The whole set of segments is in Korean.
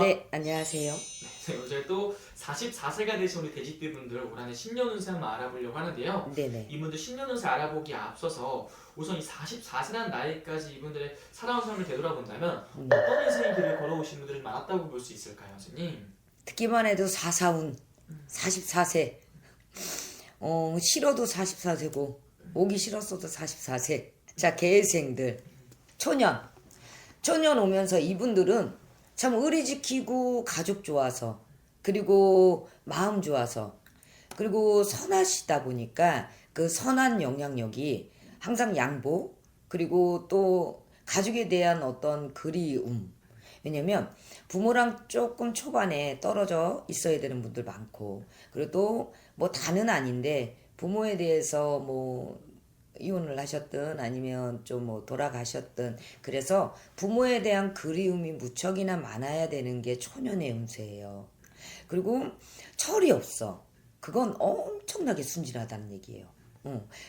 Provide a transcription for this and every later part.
네, 안녕하세요. 네, 어제 또 44세가 되신 우리 돼지띠분들 올 한해 신년 운세 한번 알아보려고 하는데요. 네네. 이분들 신년 운세 알아보기에 앞서서 우선 이 44세라는 나이까지 이분들의 살아온 삶을 되돌아본다면 어떤 인생의 길을 걸어오신 분들이 많았다고 볼 수 있을까요, 선생님? 듣기만 해도 사사운 44세. 싫어도 44세고 오기 싫었어도 44세. 자, 계생들. 초년. 초년 오면서 이분들은 참 의리 지키고 가족 좋아서 그리고 마음 좋아서 그리고 선하시다 보니까 그 선한 영향력이 항상 양보 그리고 또 가족에 대한 어떤 그리움. 왜냐면 부모랑 조금 초반에 떨어져 있어야 되는 분들 많고 그리고 또 뭐 다는 아닌데 부모에 대해서 뭐 이혼을 하셨든 아니면 좀 뭐 돌아가셨든 그래서 부모에 대한 그리움이 무척이나 많아야 되는 게 초년의 운세예요. 그리고 철이 없어. 그건 엄청나게 순진하다는 얘기예요.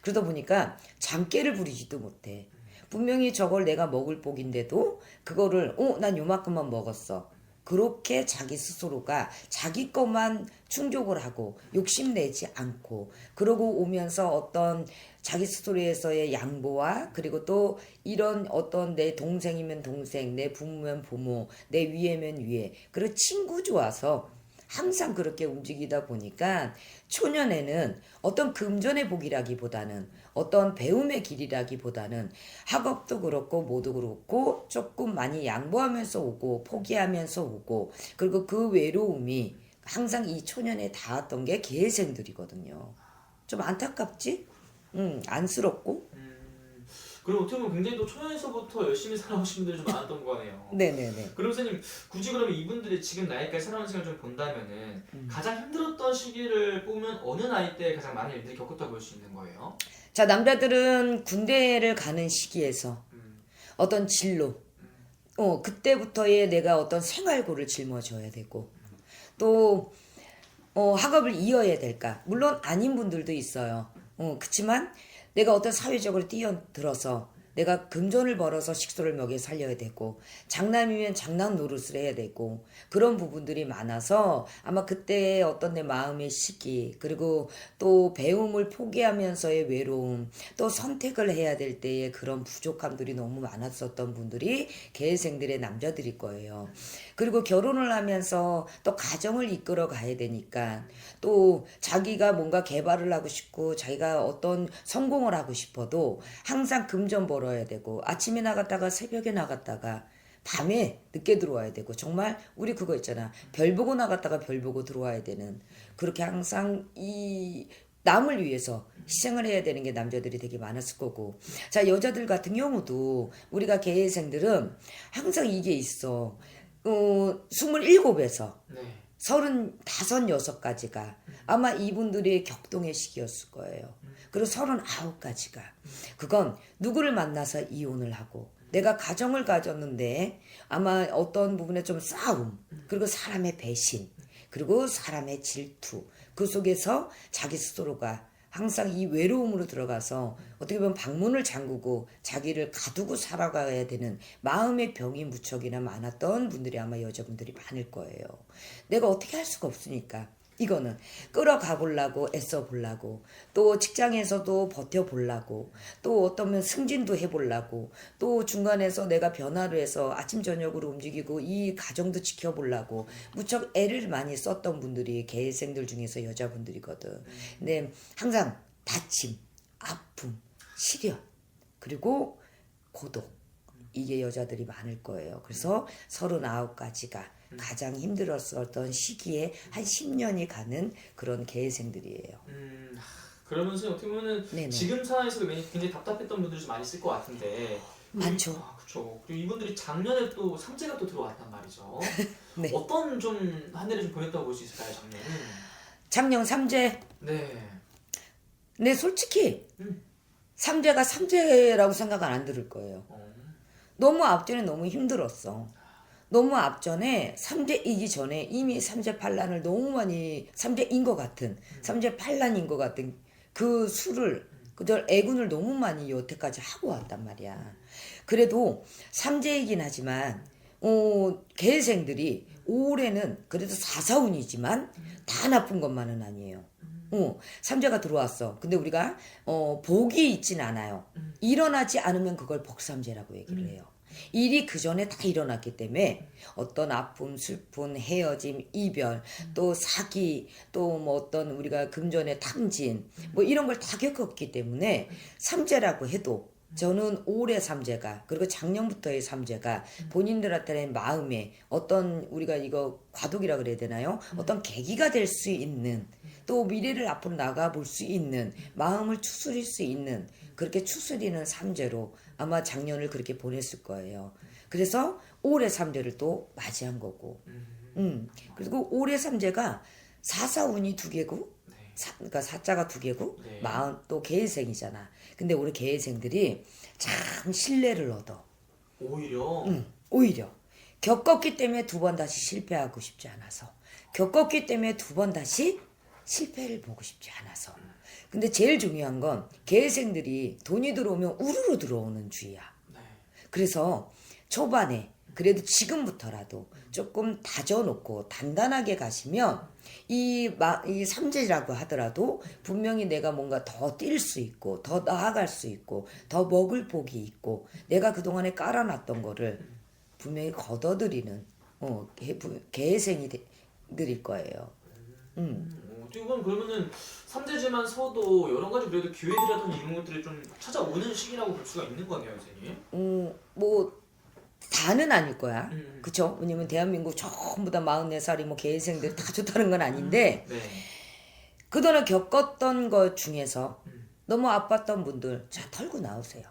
그러다 보니까 잠깨를 부리지도 못해. 분명히 저걸 내가 먹을 복인데도 그거를 난 요만큼만 먹었어. 그렇게 자기 스스로가 자기 것만 충족을 하고 욕심내지 않고 그러고 오면서 어떤 자기 스스로에서의 양보와 그리고 또 이런 어떤 내 동생이면 동생, 내 부모면 부모, 내 위에면 위에 그리고 친구 좋아서 항상 그렇게 움직이다 보니까 초년에는 어떤 금전의 복이라기보다는 어떤 배움의 길이라기보다는 학업도 그렇고 뭐도 그렇고 조금 많이 양보하면서 오고 포기하면서 오고 그리고 그 외로움이 항상 이 초년에 닿았던 게 계생들이거든요. 좀 안타깝지? 안쓰럽고. 그리고 어떻게 보면 굉장히 또 초년에서부터 열심히 살아오신 분들이 좀 많았던 거네요. 네네네. 그럼 선생님, 굳이 그러면 이분들이 지금 나이까지 살아온 시간을 좀 본다면은 가장 힘들었던 시기를 뽑으면 어느 나이 때 가장 많은 일들이 겪었다고 볼 수 있는 거예요? 자, 남자들은 군대를 가는 시기에서 어떤 진로, 그때부터의 내가 어떤 생활고를 짊어져야 되고, 또, 학업을 이어야 될까? 물론 아닌 분들도 있어요. 그치만 내가 어떤 사회적으로 뛰어들어서 내가 금전을 벌어서 식소를 먹여 살려야 되고 장남이면 장남 노릇을 해야 되고 그런 부분들이 많아서 아마 그때의 어떤 내 마음의 시기 그리고 또 배움을 포기하면서의 외로움 또 선택을 해야 될 때의 그런 부족함들이 너무 많았었던 분들이 계생들의 남자들일 거예요. 그리고 결혼을 하면서 또 가정을 이끌어 가야 되니까 또 자기가 뭔가 개발을 하고 싶고 자기가 어떤 성공을 하고 싶어도 항상 금전 벌어야 되고 아침에 나갔다가 새벽에 나갔다가 밤에 늦게 들어와야 되고 정말 우리 그거 있잖아. 별 보고 나갔다가 별 보고 들어와야 되는 그렇게 항상 이 남을 위해서 희생을 해야 되는 게 남자들이 되게 많았을 거고 자 여자들 같은 경우도 우리가 계생들은 항상 이게 있어 27에서 네. 35, 6까지가 아마 이분들의 격동의 시기였을 거예요. 그리고 39까지가 그건 누구를 만나서 이혼을 하고 내가 가정을 가졌는데 아마 어떤 부분에 좀 싸움 그리고 사람의 배신 그리고 사람의 질투 그 속에서 자기 스스로가 항상 이 외로움으로 들어가서 어떻게 보면 방문을 잠그고 자기를 가두고 살아가야 되는 마음의 병이 무척이나 많았던 분들이 아마 여자분들이 많을 거예요. 내가 어떻게 할 수가 없으니까 이거는 끌어가 보려고 애써 보려고 또 직장에서도 버텨 보려고 또 어떠면 승진도 해 보려고 또 중간에서 내가 변화를 해서 아침 저녁으로 움직이고 이 가정도 지켜 보려고 무척 애를 많이 썼던 분들이 계생들 중에서 여자분들이거든. 근데 항상 다침, 아픔, 시련 그리고 고독 이게 여자들이 많을 거예요. 그래서 39까지가 가장 힘들었었던 시기에 한 10년이 가는 그런 계생들이에요. 그러면서 어떻게 보면은 네네. 지금 상황에서도 굉장히 답답했던 분들이 좀 많이 있을 것 같은데. 많죠. 그렇죠. 그리고 이분들이 작년에 또 삼재가 또 들어왔단 말이죠. 네. 어떤 좀 한 해를 좀 보냈다고 볼 수 있을까요, 작년은? 작년 삼재. 네. 근데 솔직히 음. 삼재가 삼재라고 생각 안 들을 거예요. 어. 너무 앞전에 너무 힘들었어. 너무 앞전에 삼재이기 전에 이미 삼재팔란을 너무 많이 삼재인 것 같은 삼재팔란인 것 같은 그 수를 그저 애군을 너무 많이 여태까지 하고 왔단 말이야. 그래도 삼재이긴 하지만 개생들이 올해는 그래도 사사운이지만 다 나쁜 것만은 아니에요. 삼재가 들어왔어. 근데 우리가 복이 있진 않아요. 일어나지 않으면 그걸 복삼재라고 얘기를 해요. 일이 그 전에 다 일어났기 때문에 어떤 아픔, 슬픔, 헤어짐, 이별, 또 사기, 또 뭐 어떤 우리가 금전의 탐진, 뭐 이런 걸 다 겪었기 때문에 삼재라고 해도 저는 올해 삼재가 그리고 작년부터의 삼재가 본인들한테는 마음에 어떤 우리가 이거 과도기라 그래야 되나요? 어떤 계기가 될 수 있는 또 미래를 앞으로 나가볼 수 있는 마음을 추스릴 수 있는 그렇게 추스리는 삼재로 아마 작년을 그렇게 보냈을 거예요. 그래서 올해 삼재를 또 맞이한 거고. 그리고 올해 삼재가 사사운이 두 개고 그러니까 사자가 두 개고 네. 마흔 또 개생이잖아. 근데 우리 개생들이 참 신뢰를 얻어. 오히려 겪었기 때문에 두 번 다시 실패하고 싶지 않아서 겪었기 때문에 두 번 다시 실패를 보고 싶지 않아서. 근데 제일 중요한 건 개생들이 돈이 들어오면 우르르 들어오는 주의야. 그래서 초반에 그래도 지금부터라도 조금 다져놓고 단단하게 가시면 이 삼재라고 하더라도 분명히 내가 뭔가 더 뛸 수 있고 더 나아갈 수 있고 더 먹을 복이 있고 내가 그동안에 깔아놨던 거를 분명히 걷어들이는 개생이 들일 거예요. 어떻게 보면 그러면은 삼재지만 서도 여러 가지 그래도 기회들이라든지 이런 것들이 좀 찾아오는 시기라고 볼 수가 있는 거네요, 선생님. 뭐 다는 아닐 거야. 그쵸? 왜냐면 대한민국 전부 다 44살이 뭐 개생들 다 좋다는 건 아닌데 네. 그동안 겪었던 것 중에서 너무 아팠던 분들 자 털고 나오세요.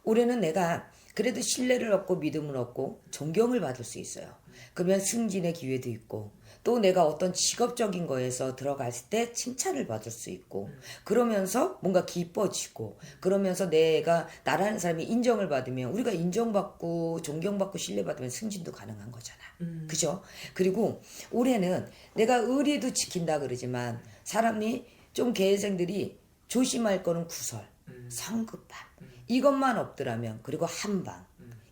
올해는 내가 그래도 신뢰를 얻고 믿음을 얻고 존경을 받을 수 있어요. 그러면 승진의 기회도 있고 또 내가 어떤 직업적인 거에서 들어갔을 때 칭찬을 받을 수 있고 그러면서 뭔가 기뻐지고 그러면서 내가 나라는 사람이 인정을 받으면 우리가 인정받고 존경받고 신뢰받으면 승진도 가능한 거잖아. 그죠? 그리고 올해는 내가 의리도 지킨다 그러지만 사람이 좀 개생들이 조심할 거는 구설, 성급함 이것만 없더라면 그리고 한방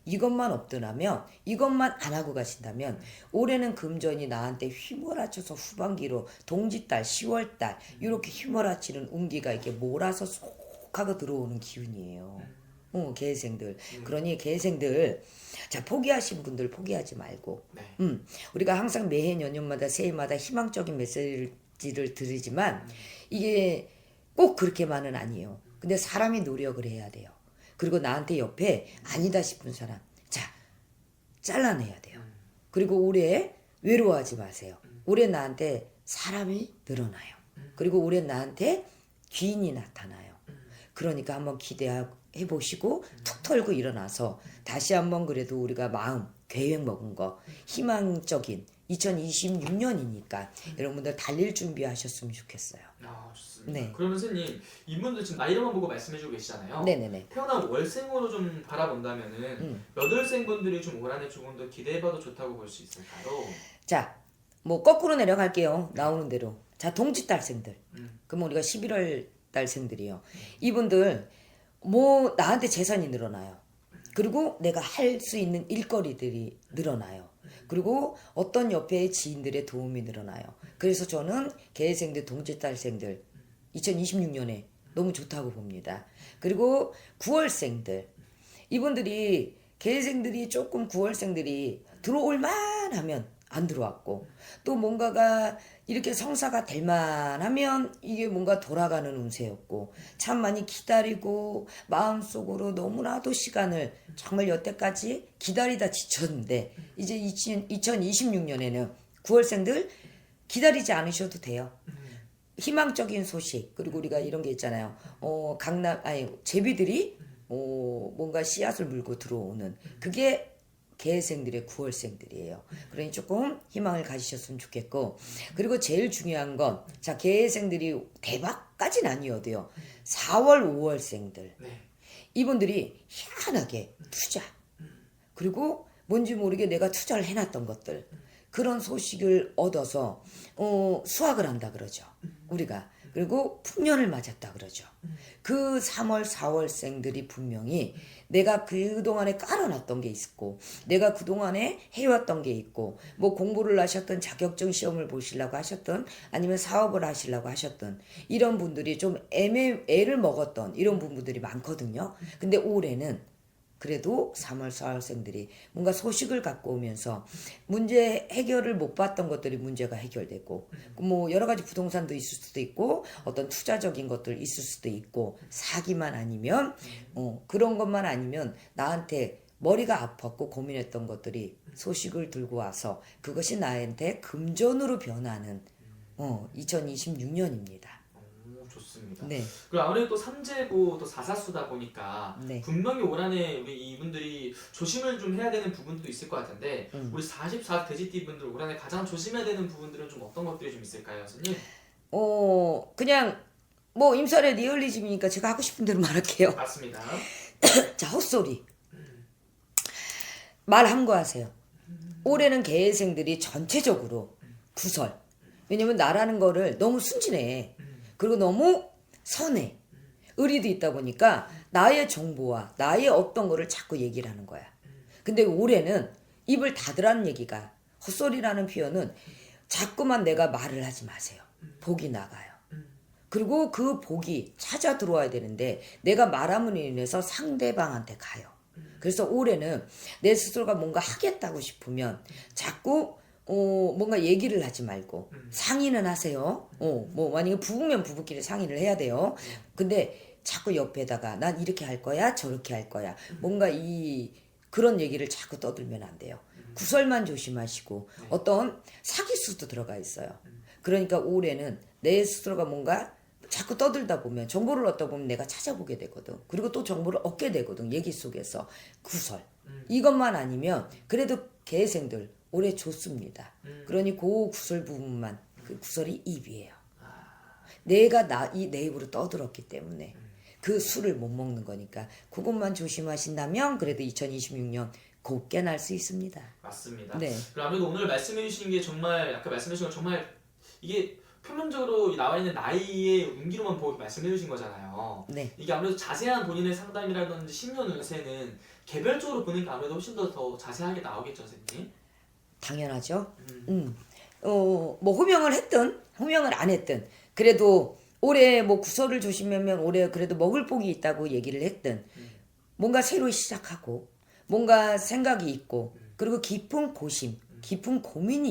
이것만 없더라면 이것만 안 하고 가신다면 올해는 금전이 나한테 휘몰아쳐서 후반기로 동짓달 10월달 이렇게 휘몰아치는 운기가 이렇게 몰아서 쏙 하고 들어오는 기운이에요. 개생들. 그러니 개생들 자 포기하신 분들 포기하지 말고 우리가 항상 매해 연년마다 새해마다 희망적인 메시지를 드리지만 이게 꼭 그렇게만은 아니에요. 근데 사람이 노력을 해야 돼요. 그리고 나한테 옆에 아니다 싶은 사람 자 잘라내야 돼요. 그리고 올해 외로워하지 마세요. 올해 나한테 사람이 늘어나요. 그리고 올해 나한테 귀인이 나타나요. 그러니까 한번 기대해 보시고 툭 털고 일어나서 다시 한번 그래도 우리가 마음 계획 먹은 거 희망적인 2026년이니까 여러분들 달릴 준비하셨으면 좋겠어요. 좋습니다. 네. 그러면 선생님 이분들 지금 나이로만 보고 말씀해주고 계시잖아요. 네네네. 태어난 월생으로 좀 바라본다면은 몇 월생분들이 좀 올 한해 조금 더 기대해봐도 좋다고 볼 수 있을까요? 자, 뭐 거꾸로 내려갈게요. 나오는 대로. 자, 동짓달생들. 그럼 우리가 11월 달생들이요. 이분들 뭐 나한테 재산이 늘어나요. 그리고 내가 할 수 있는 일거리들이 늘어나요. 그리고 어떤 옆에 지인들의 도움이 늘어나요. 그래서 저는 개생들, 동짓달생들 2026년에 너무 좋다고 봅니다. 그리고 9월생들 이분들이 개생들이 조금 9월생들이 들어올만 하면 안 들어왔고 또 뭔가가 이렇게 성사가 될 만하면 이게 뭔가 돌아가는 운세였고 참 많이 기다리고 마음속으로 너무나도 시간을 정말 여태까지 기다리다 지쳤는데 이제 2026년에는 9월생들 기다리지 않으셔도 돼요. 희망적인 소식 그리고 우리가 이런 게 있잖아요. 제비들이 뭔가 씨앗을 물고 들어오는 그게 개생들의 9월생들이에요. 그러니 조금 희망을 가지셨으면 좋겠고 그리고 제일 중요한 건 자 개생들이 대박까지는 아니어도요. 4월 5월생들 이분들이 희한하게 투자 그리고 뭔지 모르게 내가 투자를 해놨던 것들 그런 소식을 얻어서 수확을 한다 그러죠. 우리가 그리고 풍년을 맞았다 그러죠. 그 3월, 4월생들이 분명히 내가 그동안에 깔아놨던 게 있고 내가 그동안에 해왔던 게 있고 뭐 공부를 하셨던 자격증 시험을 보시려고 하셨던 아니면 사업을 하시려고 하셨던 이런 분들이 좀 애를 먹었던 이런 부분들이 많거든요. 근데 올해는 그래도 3월, 4월생들이 뭔가 소식을 갖고 오면서 문제 해결을 못 봤던 것들이 문제가 해결되고 뭐 여러 가지 부동산도 있을 수도 있고 어떤 투자적인 것들 있을 수도 있고 사기만 아니면 그런 것만 아니면 나한테 머리가 아팠고 고민했던 것들이 소식을 들고 와서 그것이 나한테 금전으로 변하는 2026년입니다. 좋습니다. 네. 그리고 아무래도 또 삼재고 또 사사수다 보니까 네. 분명히 올 한해 우리 이분들이 조심을 좀 해야 되는 부분도 있을 것 같은데 우리 44 돼지띠 분들 올 한해 가장 조심해야 되는 부분들은 좀 어떤 것들이 좀 있을까요, 선생님? 그냥 뭐 임설의 리얼리즘이니까 제가 하고 싶은 대로 말할게요. 맞습니다. 자, 헛소리. 말 함구하세요. 올해는 개생들이 전체적으로 구설. 왜냐면 나라는 거를 너무 순진해. 그리고 너무 선해. 의리도 있다 보니까 나의 정보와 나의 어떤 거를 자꾸 얘기를 하는 거야. 근데 올해는 입을 닫으라는 얘기가 헛소리라는 표현은 자꾸만 내가 말을 하지 마세요. 복이 나가요. 그리고 그 복이 찾아 들어와야 되는데 내가 말함으로 인해서 상대방한테 가요. 그래서 올해는 내 스스로가 뭔가 하겠다고 싶으면 자꾸 뭔가 얘기를 하지 말고 상의는 하세요. 뭐 만약에 부부면 부부끼리 상의를 해야 돼요. 근데 자꾸 옆에다가 난 이렇게 할 거야, 저렇게 할 거야. 뭔가 그런 얘기를 자꾸 떠들면 안 돼요. 구설만 조심하시고 어떤 사기수도 들어가 있어요. 그러니까 올해는 내 스스로가 뭔가 자꾸 떠들다 보면 정보를 얻다 보면 내가 찾아보게 되거든. 그리고 또 정보를 얻게 되거든. 얘기 속에서 구설. 이것만 아니면 그래도 개생들 올해 좋습니다. 그러니 그 구설 부분만 그 구설이 입이에요. 내가 내 입으로 떠들었기 때문에 그 술을 못 먹는 거니까 그것만 조심하신다면 그래도 2026년 곱게 날 수 있습니다. 맞습니다. 네. 그리고 아무래도 오늘 말씀해 주신 게 정말 아까 말씀해 주신 건 정말 이게 표면적으로 나와 있는 나이의 운기로만 보고 말씀해 주신 거잖아요. 네. 이게 아무래도 자세한 본인의 상담이라든지 10년 운세는 개별적으로 보는 게 아무래도 훨씬 더 자세하게 나오겠죠, 선생님? 당연하죠. 뭐 호명을 했든 호명을 안 했든 그래도 올해 뭐 구설을 조심하면 올해 그래도 먹을 복이 있다고 얘기를 했든 뭔가 새로 시작하고 뭔가 생각이 있고 그리고 깊은 고심, 깊은 고민이